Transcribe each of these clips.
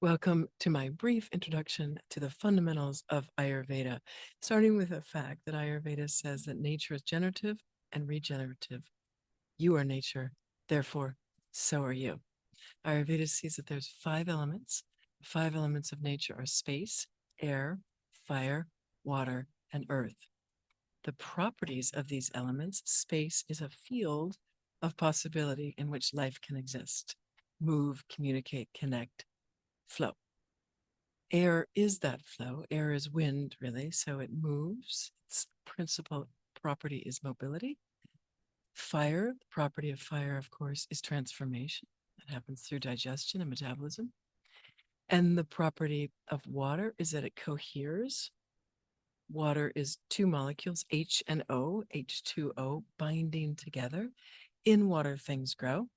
Welcome to my brief introduction to the fundamentals of Ayurveda, starting with the fact that Ayurveda says that nature is generative and regenerative. You are nature, therefore, so are you. Ayurveda sees that there's five elements. The five elements of nature are space, air, fire, water, and earth. The properties of these elements, space is a field of possibility in which life can exist, move, communicate, connect, flow. Air is that flow. Air is wind, really, so it moves. Its principal property is mobility. Fire, the property of fire, of course, is transformation. That happens through digestion and metabolism. And the property of water is that it coheres. Water is two molecules, H and O, H2O, binding together. In water, things grow.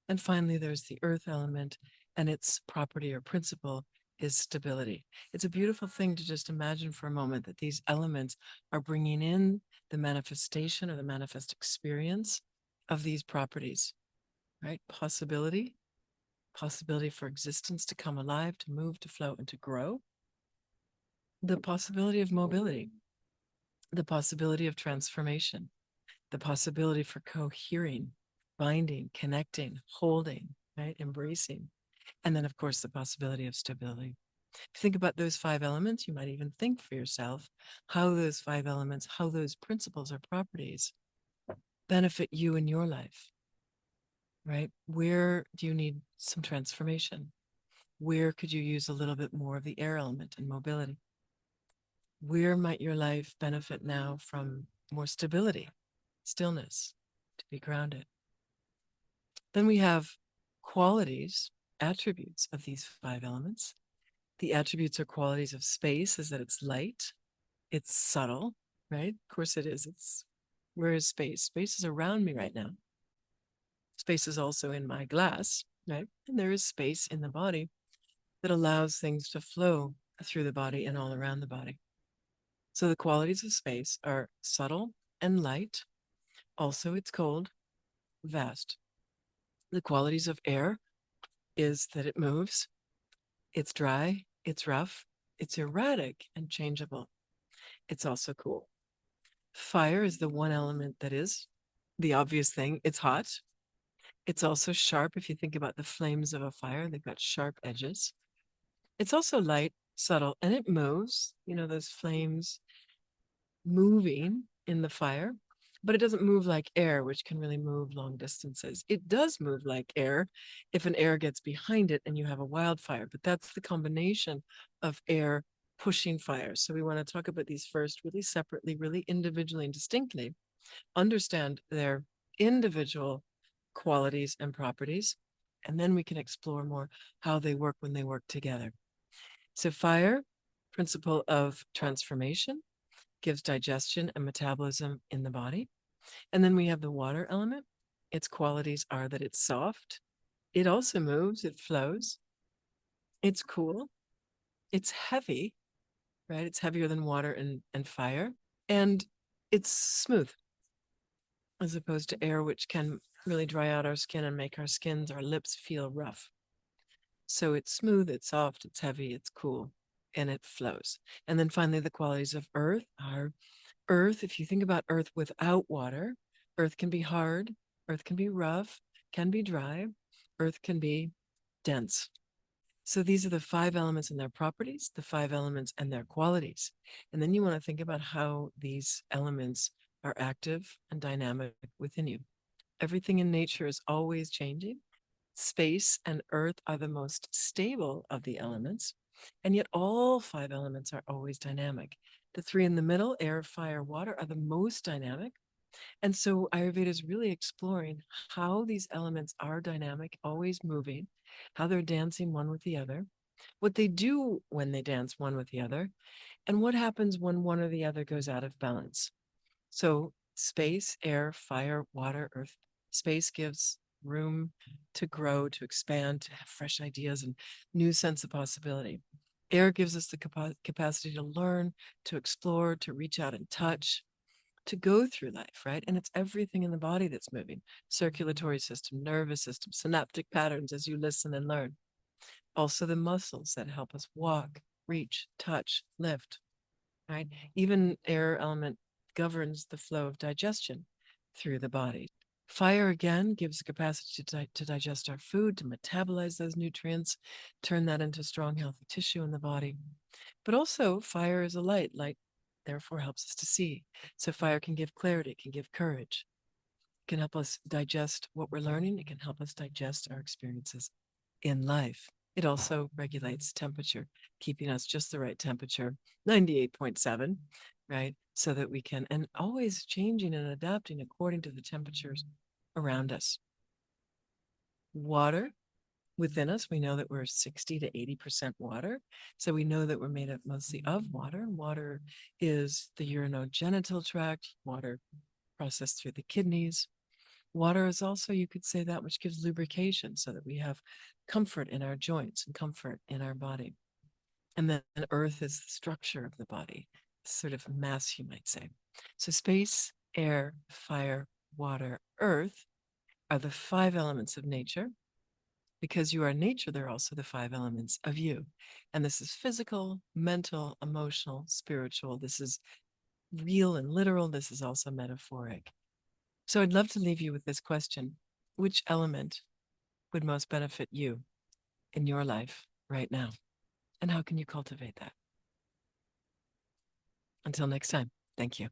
And finally, there's the earth element, and its property or principle is stability. It's a beautiful thing to just imagine for a moment that these elements are bringing in the manifestation or the manifest experience of these properties, right? Possibility for existence to come alive, to move, to flow, and to grow. The possibility of mobility, the possibility of transformation, the possibility for cohering, binding, connecting, holding, right? Embracing. And then, of course, the possibility of stability. If you think about those five elements, you might even think for yourself how those five elements, how those principles or properties benefit you in your life, right? Where do you need some transformation? Where could you use a little bit more of the air element and mobility? Where might your life benefit now from more stability, stillness, to be grounded? Then we have qualities, attributes of these five elements. The attributes or qualities of space is that it's light, it's subtle, right? Of course it is. Where is space? Space is around me right now. Space is also in my glass, right? And there is space in the body that allows things to flow through the body and all around the body. So the qualities of space are subtle and light. Also, it's cold, vast. The qualities of air is that it moves, it's dry, it's rough, it's erratic and changeable. It's also cool. Fire is the one element that is the obvious thing. It's hot. It's also sharp. If you think about the flames of a fire, they've got sharp edges. It's also light, subtle, and it moves. You know, those flames moving in the fire, but it doesn't move like air, which can really move long distances. It does move like air if an air gets behind it and you have a wildfire, but that's the combination of air pushing fire. So we want to talk about these first really separately, really individually and distinctly, understand their individual qualities and properties, and then we can explore more how they work when they work together. So fire, principle of transformation, gives digestion and metabolism in the body. And then we have the water element. Its qualities are that it's soft. It also moves, it flows. It's cool. It's heavy, right? It's heavier than water and fire. And it's smooth as opposed to air, which can really dry out our skin and make our lips feel rough. So it's smooth, it's soft, it's heavy, it's cool, and it flows. And then finally, the qualities of earth are earth. If you think about earth without water, earth can be hard, earth can be rough, can be dry, earth can be dense. So these are the five elements and their properties, the five elements and their qualities. And then you want to think about how these elements are active and dynamic within you. Everything in nature is always changing. Space and earth are the most stable of the elements, and yet all five elements are always dynamic. The three in the middle, air, fire, water, are the most dynamic. And so Ayurveda is really exploring how these elements are dynamic, always moving, how they're dancing one with the other, what they do when they dance one with the other, and what happens when one or the other goes out of balance. So space, air, fire, water, earth. Space gives room to grow, to expand, to have fresh ideas and new sense of possibility. Air gives us the capacity to learn, to explore, to reach out and touch, to go through life, right? And it's everything in the body that's moving: circulatory system, nervous system, synaptic patterns as you listen and learn. Also the muscles that help us walk, reach, touch, lift, right? Even air element governs the flow of digestion through the body. Fire again gives the capacity to digest our food, to metabolize those nutrients, turn that into strong, healthy tissue in the body. But also, fire is a light. Light, therefore, helps us to see. So, fire can give clarity, it can give courage, it can help us digest what we're learning, it can help us digest our experiences in life. It also regulates temperature, keeping us just the right temperature, 98.7, right? So that we can, and always changing and adapting according to the temperatures around us. Water within us, we know that we're 60 to 80% water. So we know that we're made up mostly of water. Water is the urinogenital tract, water processed through the kidneys. Water is also, you could say, that which gives lubrication so that we have comfort in our joints and comfort in our body. And then earth is the structure of the body, sort of mass, you might say. So space, air, fire, water, earth are the five elements of nature. Because you are nature, they're also the five elements of you. And this is physical, mental, emotional, spiritual. This is real and literal. This is also metaphoric. So I'd love to leave you with this question. Which element would most benefit you in your life right now? And how can you cultivate that? Until next time, thank you.